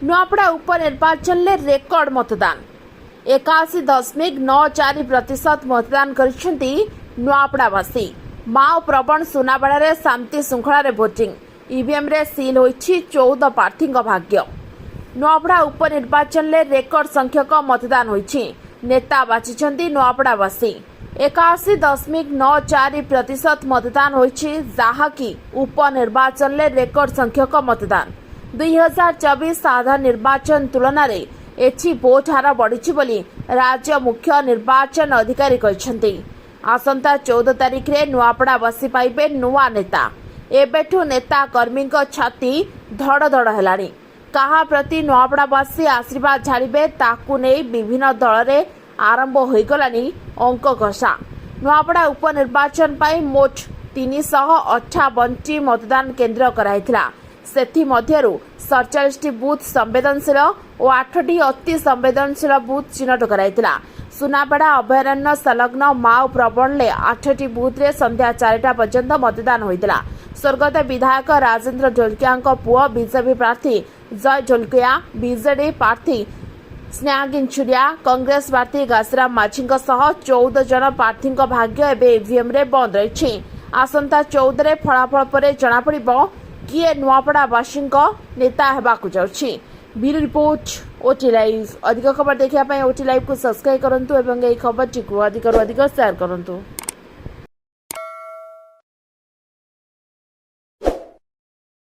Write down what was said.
नुआपड़ा उपनिर्वाचन में रेकर्ड मतदान 81.94% मतदान करिसेंती नुआपड़ावासी। माओ प्रवण सुनाबेड़ा शांति श्रृंखला भोटिंग ईवीएम रे सील होईछि 14 प्रार्थी भाग्य। नुआपड़ा उपनिर्वाचन में रेकर्ड संख्यक मतदान होईछि। नेता बाछिछंती नुआपड़ावासी। 81.94% मतदान होईछि, जाहाकि उपनिर्वाचन में रेकर्ड संख्यक मतदान। 2024 साधारण निर्वाचन तुलन में एथि भोट हार बढ़ी बोली राज्य मुख्य निर्वाचन अधिकारी कहते। आसंता 14 तारिख रे नुआपड़ा बसी पाइबे नुआ नेता। एबेठु नेता कर्मी छाती धड़ धड़ हेलानी। कहा प्रति नुआपड़ावासी आशीर्वाद झाड़िबे ताकू नहीं विभिन्न दल में आरंभ हो गलानी अंक घषा। नुआपड़ा उपनिर्वाचन पाई मोट 358 मतदान केन्द्र कराइथिला। सेथि मध्यरु 47 बूथ संवेदनशील और 8टी अति संवेदनशील बूथ चिन्हट कराइथिला। सुनाबेड़ा अभयारण्य संलग्न माओ प्रवण ले 8टी बूथ रे संध्या 4टा पर्यंत मतदान होइतिला। स्वर्गत विधायक राजेंद्र ढोलकिया पुओ बीजेपी प्रार्थी जय ढोलकिया, बीजेडी प्रार्थी स्नेहागिंचुरिया, कांग्रेस प्रार्थी घासीराम माझी 14 जन प्रार्थी भाग्य एवं ईवीएम रे बंद रही। आसंता 14 रे फलाफल पर जना पड़िबो किए नुआपड़ावासी नेता हेबाकु जाउछि। Bureau report OT live. अधिक खबर देखिया ओटी लाइव को सब्सक्राइब करंतु एवं एई खबर टी को अधिक शेयर करंतु।